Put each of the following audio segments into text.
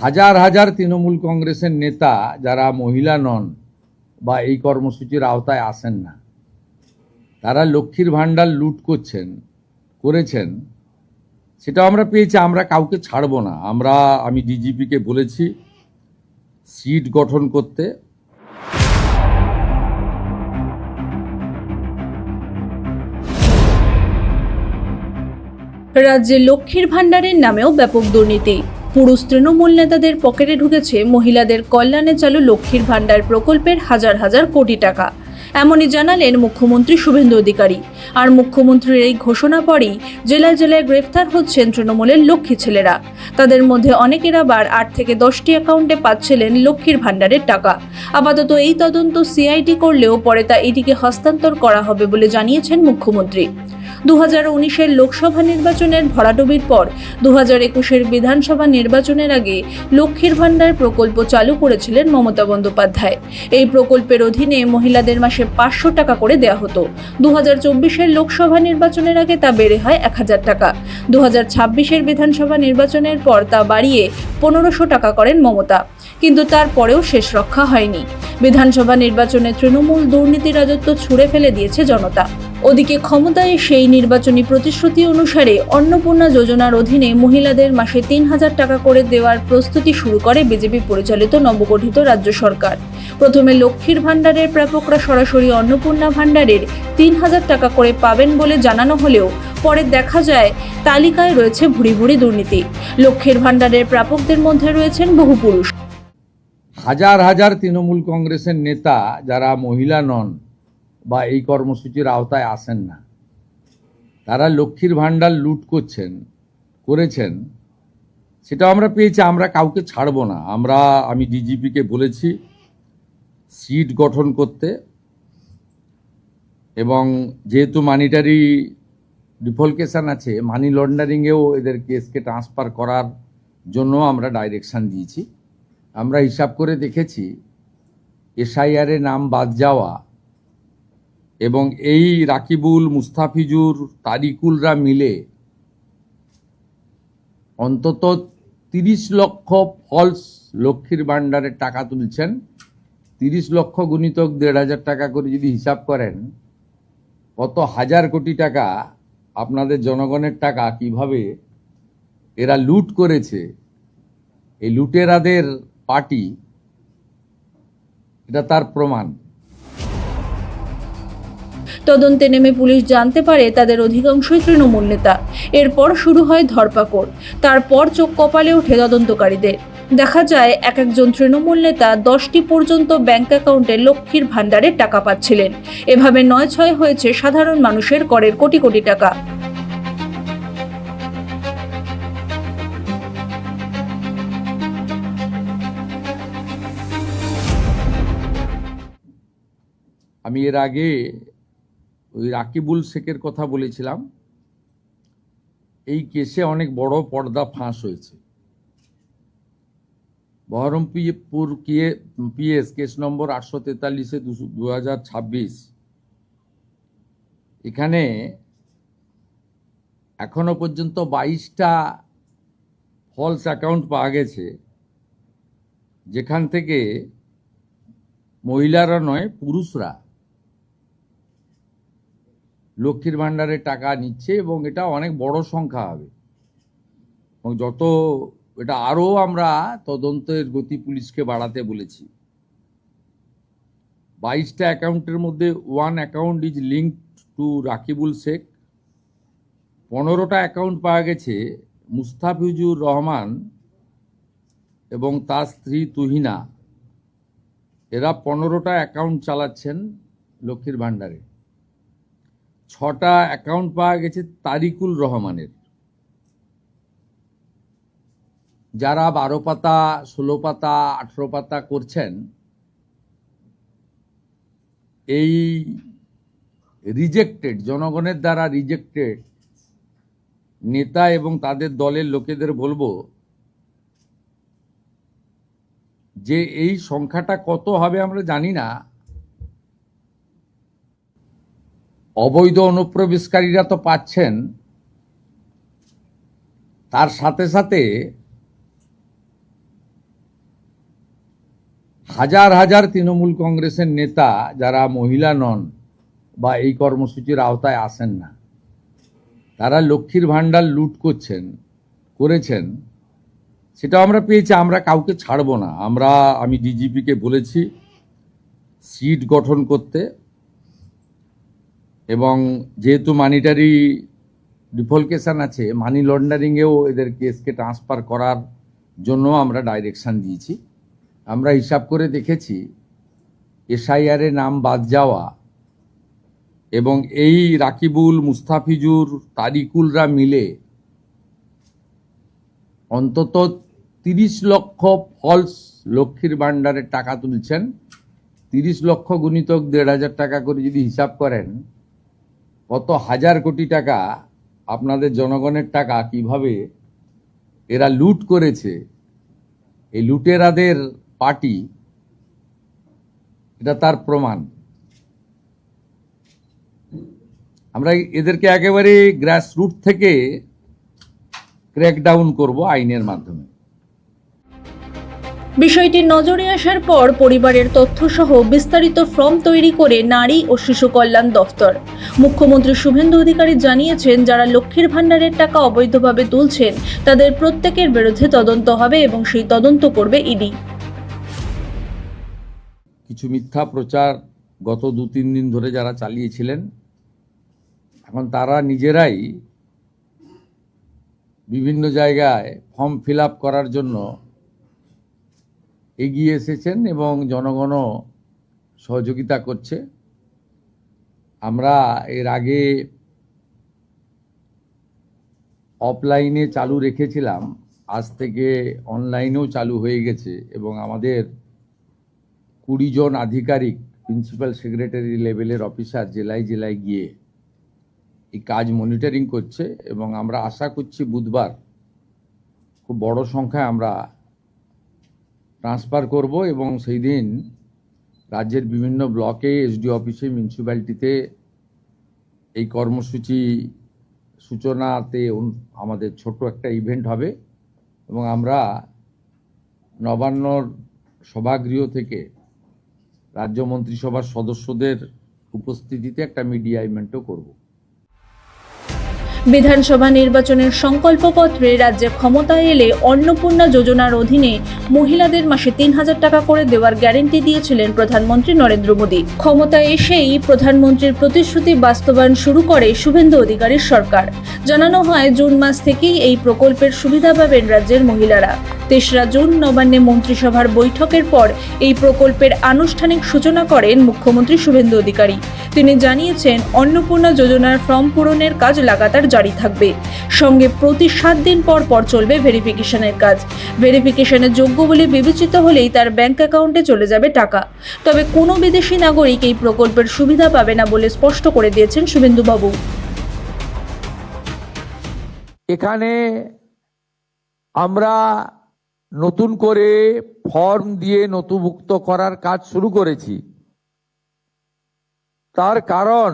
হাজার হাজার তৃণমূল কংগ্রেসের নেতা যারা মহিলা নন বা এই কর্মসূচির আওতায় আসেন না, তারা লক্ষ্মীর ভাণ্ডার লুট করেছেন, সেটা আমরা পেয়েছি। আমরা কাউকে ছাড়বো না। আমি ডিজিপিকে বলেছি সিট গঠন করতে। রাজ্যে লক্ষ্মীর ভাণ্ডারের নামেও ব্যাপক দুর্নীতি। পুরুষ তৃণমূল নেতাদের পকেটে ঢুকেছে মহিলাদের কল্যাণে চালু লক্ষ্মীর ভাণ্ডার প্রকল্পের হাজার হাজার কোটি টাকা। এমনই জানালেন মুখ্যমন্ত্রী শুভেন্দু অধিকারী। আর মুখ্যমন্ত্রীর এই ঘোষণা পরেই জেলায় জেলায় গ্রেফতার হচ্ছেন তৃণমূলের লক্ষ্মী ছেলেরা। তাদের মধ্যে অনেকের আবার 8 থেকে 10টি অ্যাকাউন্টে পাচ্ছিলেন লক্ষ্মীর ভাণ্ডারের টাকা। আপাতত এই তদন্ত সিআইডি করলেও পরে তা এটিকে হস্তান্তর করা হবে বলে জানিয়েছেন মুখ্যমন্ত্রী। 2019-এর লোকসভা নির্বাচনের ভরাডুবির পর 2021-এর বিধানসভা নির্বাচনের আগে লক্ষ্মীর ভাণ্ডার প্রকল্প চালু করেছিলেন মমতা বন্দ্যোপাধ্যায়। এই প্রকল্পের অধীনে মহিলাদের মাসে 500 টাকা করে দেওয়া হতো। 2024-এর লোকসভা নির্বাচনের আগে তা বেড়ে হয় 1000 টাকা। 2026-এর বিধানসভা নির্বাচনের পর তা বাড়িয়ে 1500 টাকা করেন মমতা। কিন্তু তারপরেও শেষ রক্ষা হয়নি। বিধানসভা নির্বাচনে তৃণমূল দুর্নীতি রাজত্ব ছুঁড়ে ফেলে দিয়েছে জনতা। ওদিকে ক্ষমতায় সেই নির্বাচনী প্রতিশ্রুতি অনুসারে অন্নপূর্ণা যোজনার অধীনে মহিলাদের মাসে 3000 টাকা করে দেওয়ার প্রস্তুতি শুরু করে বিজেপি পরিচালিত নবগঠিত রাজ্য সরকার। প্রথমে লক্ষ্মীর ভাণ্ডারের প্রাপকরা সরাসরি অন্নপূর্ণা ভাণ্ডারের 3000 টাকা করে পাবেন বলে জানানো হলেও পরে দেখা যায় তালিকায় রয়েছে ভুরি ভুরি দুর্নীতি। লক্ষ্মীর ভাণ্ডারের প্রাপকদের মধ্যে রয়েছেন বহু পুরুষ। হাজার হাজার তৃণমূল কংগ্রেসের নেতা যারা মহিলা নন বা এই কর্মসূচির আওতায় আসেন না, তারা লক্ষ্মীর ভাণ্ডার লুট করেছেন, সেটা আমরা পেয়েছি। আমরা কাউকে ছাড়বো না। আমি ডিজিপিকে বলেছি সিট গঠন করতে, এবং যেহেতু মানিটারি ডিফলকেশন আছে, মানি লন্ডারিংয়েও এদের কেসকে ট্রান্সফার করার জন্য আমরা ডাইরেকশন দিয়েছি। আমরা হিসাব করে দেখেছি এসআইআরে নাম বাদ যাওয়া এবং এই রাকিবুল, মুস্তাফিজুর, তারিকুলরা মিলে অন্তত 30 লক্ষ ফলস লক্ষ্মীর ভাণ্ডারের টাকা তুলছেন। 30 লক্ষ গুণিতক 1500 টাকা করে যদি হিসাব করেন, কত হাজার কোটি টাকা আপনাদের জনগণের টাকা কিভাবে এরা লুট করেছে। এই লুটেরাদের পার্টি, এটা তার প্রমাণ। তদন্তে নেমে পুলিশ জানতে পারে তাদের অধিকাংশই তৃণমূল নেতা। এরপর শুরু হয় ধরপাকড়। তারপর চোখ কপালে ওঠে তদন্তকারীদের। দেখা যায় এক একজন তৃণমূল নেতা 10টি পর্যন্ত ব্যাংক অ্যাকাউন্টে লক্ষ্মীর ভাণ্ডারে টাকা পাচ্ছিলেন। এভাবে 9-6 হয়েছে সাধারণ মানুষের করের কোটি কোটি টাকা। আমি এর আগে ওই রাকিবুল শেখের কথা বলেছিলাম। এই কেসে অনেক বড় পর্দা ফাঁস হয়েছে। Baharampur PS case number 843/2026। এখানে এখনো পর্যন্ত 22টা ফলস অ্যাকাউন্ট পাওয়া গেছে, যেখান থেকে মহিলারা নয়, পুরুষরা লক্ষ্মীর ভাণ্ডারের টাকা নিচ্ছে, এবং এটা অনেক বড় সংখ্যা হবে। এবং এটা আরও আমরা তদন্তের গতি পুলিশকে বাড়াতে বলেছি। 22টা অ্যাকাউন্টের মধ্যে 1 account is linked to Rakibul Sheikh. 15টা অ্যাকাউন্ট পাওয়া গেছে মুস্তাফিজুর রহমান এবং তার স্ত্রী তুহিনা। এরা 15টা অ্যাকাউন্ট চালাচ্ছেন লক্ষ্মীর ভাণ্ডারে। 6টা অ্যাকাউন্ট পাওয়া গেছে তারিকুল রহমানের। যারা 12 পাতা, 16 পাতা, 18 পাতা করছেন, এই রিজেক্টেড, জনগণের দ্বারা রিজেক্টেড নেতা এবং তাদের দলের লোকেদের বলবো যে এই সংখ্যাটা কত হবে আমরা জানি না। অবৈধ অনুপ্রবেশকারীরা তো পাচ্ছেন, তার সাথে সাথে হাজার হাজার তৃণমূল কংগ্রেসের নেতা যারা মহিলা নন বা এই কর্মসূচির আওতায় আসেন না, তারা লক্ষ্মীর ভাণ্ডার লুট করেছেন, সেটা আমরা পেয়েছি। আমরা কাউকে ছাড়বো না। আমি ডিজিপিকে বলেছি সিট গঠন করতে, এবং যেহেতু মানিটারি ডিফলকেশন আছে, মানি লন্ডারিংয়েও এদের কেসকে ট্রান্সফার করার জন্য আমরা ডাইরেকশন দিয়েছি। আমরা হিসাব করে দেখেছি এসআইআর এ নাম বাদ যাওয়া এবং এই রাকিবুল, মুস্তাফিজুর, তারিকুলরা মিলে অন্তত 30 লক্ষ ফলস লক্ষ্মীর ভাণ্ডারের টাকা তুলছেন। 30 লক্ষ গুণিতক 1,500 টাকা করে যদি হিসাব করেন, কত হাজার কোটি টাকা আপনাদের জনগণের টাকা কিভাবে এরা লুট করেছে। এই লুটেরাদের পার্টি, এটা তার প্রমাণ। আমরা এদেরকে একেবারে গ্রাসরুট থেকে ক্র্যাকডাউন করব আইনের মাধ্যমে। বিষয়টি নজরে আসার পর পরিবারের তথ্যসহ বিস্তারিত ফর্ম তৈরি করে নারী ও শিশু কল্যাণ দফতর। মুখ্যমন্ত্রী শুভেন্দু অধিকারী জানিয়েছেন, যারা লক্ষ্মীর ভাণ্ডারের টাকা অবৈধভাবে তুলছেন তাদের প্রত্যেকের বিরুদ্ধে তদন্ত হবে এবং সেই তদন্ত করবে ইডি। কিছু মিথ্যা প্রচার গত 2-3 দিন ধরে যারা চালিয়েছিলেন, এখন তারা নিজেরাই বিভিন্ন জায়গায় ফর্ম ফিল আপ করার জন্য এগিয়ে এসেছেন এবং জনগণও সহযোগিতা করছে। আমরা এর আগে অফলাইনে চালু রেখেছিলাম, আজ থেকে অনলাইনেও চালু হয়ে গেছে এবং আমাদের 20 জন আধিকারিক, প্রিন্সিপাল সেক্রেটারি লেভেলের অফিসার জেলায় জেলায় গিয়ে এই কাজ মনিটরিং করছে এবং আমরা আশা করছি বুধবার খুব বড় সংখ্যায় আমরা ট্রান্সফার করব এবং সেই দিন রাজ্যের বিভিন্ন ব্লকে, এসডি অফিসে, মিউনিসিপ্যালিটিতে এই কর্মসূচি সূচনাতে আমাদের ছোট একটা ইভেন্ট হবে এবং আমরা নবান্নর সভাগৃহ থেকে রাজ্য মন্ত্রিসভার সদস্যদের উপস্থিতিতে একটা মিডিয়া ইভেন্টও করব। বিধানসভা নির্বাচনের সংকল্পপত্রে রাজ্যে ক্ষমতায় এলে অন্নপূর্ণা যোজনার অধীনে মহিলাদের মাসে 3,000 টাকা করে দেওয়ার গ্যারান্টি দিয়েছিলেন প্রধানমন্ত্রী নরেন্দ্র মোদী। ক্ষমতায় এসেই প্রধানমন্ত্রীর প্রতিশ্রুতি বাস্তবায়ন শুরু করে শুভেন্দু অধিকারীর সরকার। জানানো হয়, জুন মাস থেকেই এই প্রকল্পের সুবিধা পাবেন রাজ্যের মহিলারা। 3রা জুন নবান্নে মন্ত্রিসভার বৈঠকের পর এই প্রকল্পের আনুষ্ঠানিক সূচনা করেন মুখ্যমন্ত্রী শুভেন্দু অধিকারী। তিনি জানিয়েছেন, অন্নপূর্ণা যোজনার ফর্ম পূরণের কাজ লাগাতার জারি থাকবে। সঙ্গে প্রতি 7 দিন পর পর চলবে ভেরিফিকেশনের কাজ। ভেরিফিকেশনের যোগ্য বলে বিবেচিত হলেই তার ব্যাংক অ্যাকাউন্টে চলে যাবে টাকা। তবে কোনো বিদেশি নাগরিক এই প্রকল্পের সুবিধা পাবে না বলে স্পষ্ট করে দিয়েছেন শুভেন্দুবাবু। এখানে আমরা নতুন করে ফর্ম দিয়ে নথিভুক্ত করার কাজ শুরু করেছি। তার কারণ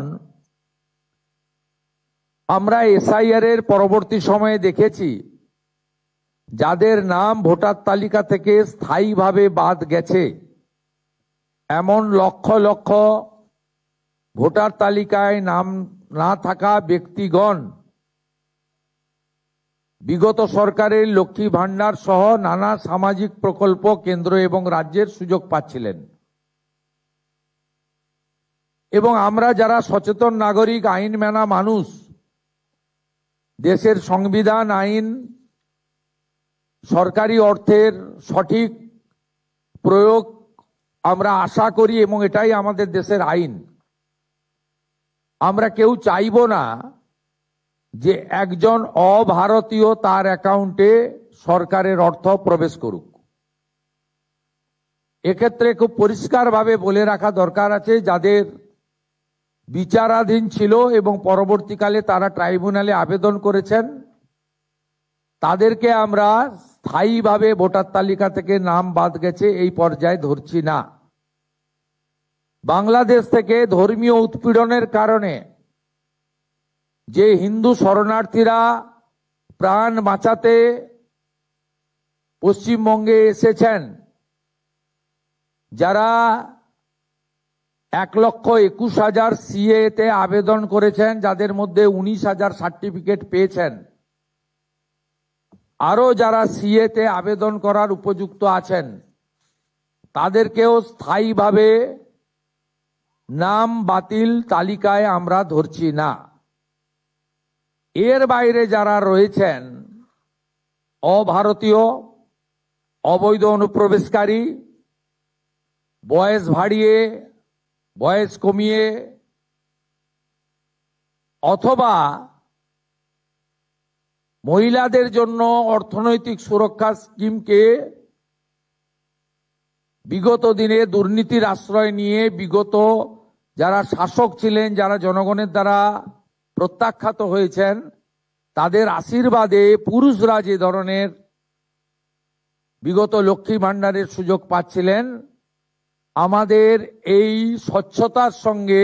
আমরা এসআইআর এর পরবর্তী সময়ে দেখেছি, যাদের নাম ভোটার তালিকা থেকে স্থায়ীভাবে বাদ গেছে এমন লক্ষ লক্ষ ভোটার তালিকায় নাম না থাকা ব্যক্তিগণ বিগত সরকারের লক্ষ্মী ভাণ্ডার সহ নানা সামাজিক প্রকল্প কেন্দ্র এবং রাজ্যের সুযোগ পাচ্ছিলেন। এবং আমরা যারা সচেতন নাগরিক, আইন মানা মানুষ, দেশের সংবিধান, আইন, সরকারি অর্থের সঠিক প্রয়োগ আমরা আশা করি এবং এটাই আমাদের দেশের আইন। আমরা কেউ চাইব না যে একজন অভারতীয় তার অ্যাকাউন্টে সরকারের অর্থ প্রবেশ করুক। এক্ষেত্রে খুব পরিষ্কারভাবে বলে রাখা দরকার আছে, যাদের বিচারাধীন ছিল এবং পরবর্তীকালে তারা ট্রাইব্যুনালে আবেদন করেছেন, তাদেরকে আমরা স্থায়ীভাবে ভোটার তালিকা থেকে নাম বাদ গেছে এই পর্যায়ে ধরছি না। বাংলাদেশ থেকে ধর্মীয় উৎপীড়নের কারণে যে হিন্দু শরণার্থীরা প্রাণ বাঁচাতে পশ্চিমবঙ্গে এসেছেন, যারা 1,21,000 সিএ তে আবেদন করেছেন, যাদের মধ্যে 19,000 সার্টিফিকেট পেয়েছেন, আরো যারা সিএ তে আবেদন করার উপযুক্ত আছেন, তাদেরকেও স্থায়ীভাবে নাম বাতিল তালিকায় আমরা ধরছি না। এর বাইরে যারা রয়েছেন, অভারতীয়, অবৈধ অনুপ্রবেশকারী, বয়স বাড়িয়ে বয়স কমিয়ে অথবা মহিলাদের জন্য অর্থনৈতিক সুরক্ষা স্কিমকে বিগত দিনে দুর্নীতির আশ্রয় নিয়ে বিগত যারা শাসক ছিলেন, যারা জনগণের দ্বারা প্রত্যাখ্যাত হয়েছেন, তাদের আশীর্বাদে পুরুষরা যে ধরনের বিগত লক্ষ্মী ভাণ্ডারের সুযোগ পাচ্ছিলেন, আমাদের এই স্বচ্ছতার সঙ্গে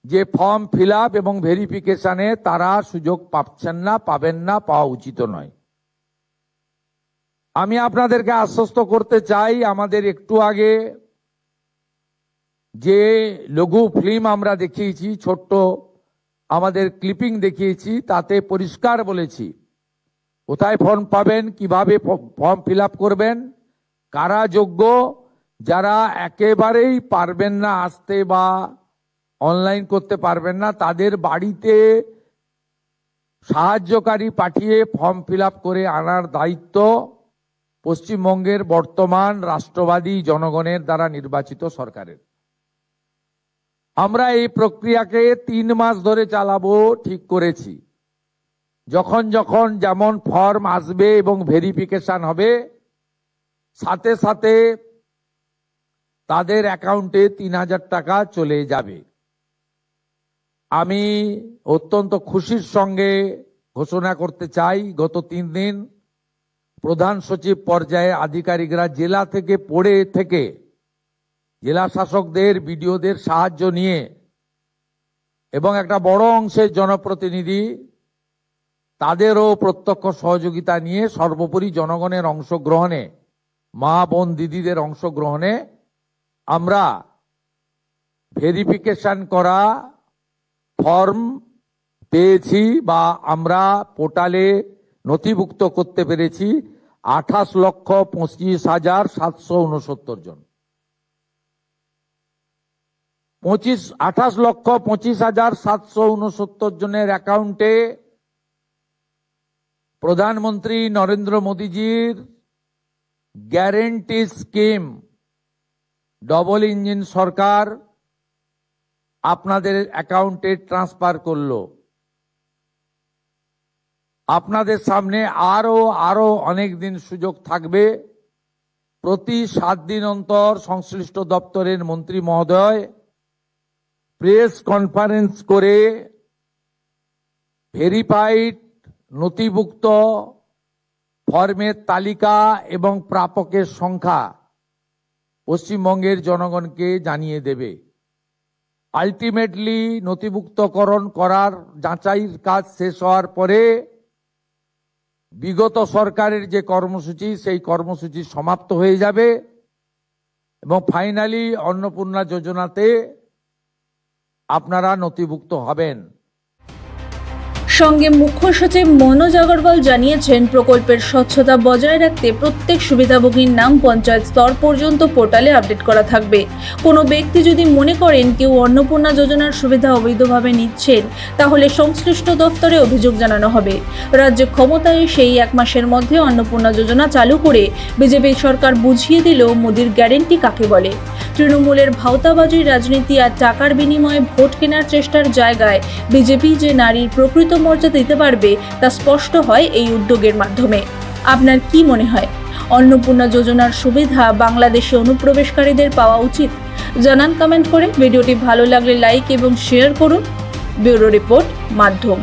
যে ফর্ম ফিল আপ এবং ভেরিফিকেশনে তারা সুযোগ পাচ্ছেন না, পাবেন না, পাওয়া উচিত নয়। আমি আপনাদেরকে আশ্বস্ত করতে চাই, আমাদের একটু আগে যে লঘু ফিল্ম আমরা দেখিয়েছি, ছোট্ট আমাদের ক্লিপিং দেখিয়েছি, তাতে পরিষ্কার বলেছি কোথায় ফর্ম পাবেন, কিভাবে ফর্ম ফিল আপ করবেন, কারা যোগ্য, যারা একেবারেই পারবেন না আসতে বা অনলাইন করতে পারবেন না, তাদের বাড়িতে সাহায্যকারী পাঠিয়ে ফর্ম ফিল আপ করে আনার দায়িত্ব পশ্চিমবঙ্গের বর্তমান রাষ্ট্রবাদী জনগণের দ্বারা নির্বাচিত সরকারের। আমরা এই প্রক্রিয়াকে 3 মাস ধরে চালাবো ঠিক করেছি। যখন যখন যেমন ফর্ম আসবে এবং ভেরিফিকেশন হবে, সাথে সাথে তাদের অ্যাকাউন্টে 3,000 টাকা চলে যাবে। আমি অত্যন্ত খুশির সঙ্গে ঘোষণা করতে চাই, গত 3 দিন প্রধান সচিব পর্যায়ে আধিকারিকরা জেলা থেকে পড়ে থেকে জেলা শাসকদের, বিডিওদের সাহায্য নিয়ে এবং একটা বড় অংশের জনপ্রতিনিধি তাদেরও প্রত্যক্ষ সহযোগিতা নিয়ে, সর্বোপরি জনগণের অংশগ্রহণে, মা বোন দিদিদের অংশগ্রহণে আমরা ভেরিফিকেশন করা ফর্ম পেয়েছি বা আমরা পোর্টালে নথিভুক্ত করতে পেরেছি 28,25,769 জন। 28,25,769 জনের অ্যাকাউন্টে প্রধানমন্ত্রী নরেন্দ্র মোদীজির গ্যারেন্টি স্কিম, ডবল ইঞ্জিন সরকার আপনাদের অ্যাকাউন্টে ট্রান্সফার করলো। আপনাদের সামনে আরো অনেক দিন সুযোগ থাকবে। প্রতি 7 দিন অন্তর সংশ্লিষ্ট দপ্তরের মন্ত্রী মহোদয় প্রেস কনফারেন্স করে ভেরিফাইড নথিভুক্ত ফর্মের তালিকা এবং প্রাপকের সংখ্যা পশ্চিমবঙ্গের জনগণকে জানিয়ে দেবে। আলটিমেটলি নথিভুক্তকরণ করার যাচাইয়ের কাজ শেষ হওয়ার পরে বিগত সরকারের যে কর্মসূচি, সেই কর্মসূচি সমাপ্ত হয়ে যাবে এবং ফাইনালি অন্নপূর্ণা যোজনাতে আপনারা নথিভুক্ত হবেন। সঙ্গে মুখ্য সচিব মনোজ আগরওয়াল জানিয়েছেন, প্রকল্পের স্বচ্ছতা বজায় রাখতে প্রত্যেক সুবিধাভোগীর নাম পঞ্চায়েত স্তর পর্যন্ত পোর্টালে আপডেট করা থাকবে। কোনো ব্যক্তি যদি মনে করেন কেউ অন্নপূর্ণা যোজনার সুবিধা অবৈধভাবে নিচ্ছেন, তাহলে সংশ্লিষ্ট দফতরে অভিযোগ জানানো হবে। রাজ্যে ক্ষমতায় সেই 1 মাসের মধ্যে অন্নপূর্ণা যোজনা চালু করে বিজেপি সরকার বুঝিয়ে দিল মোদির গ্যারেন্টি কাকে বলে। তৃণমূলের ভাওতাবাজির রাজনীতি আর টাকার বিনিময়ে ভোট কেনার চেষ্টার জায়গায় বিজেপি যে নারীর প্রকৃত মর্যাদা দিতে পারবে তা স্পষ্ট হয় এই উদ্যোগের মাধ্যমে। আপনার কি মনে হয়, অন্নপূর্ণা যোজনার সুবিধা বাংলাদেশে অনুপ্রবেশকারীদের পাওয়া উচিত? জানান কমেন্ট করে। ভিডিওটি ভালো লাগলে লাইক এবং শেয়ার করুন। ব্যুরো রিপোর্ট, মাধ্যম।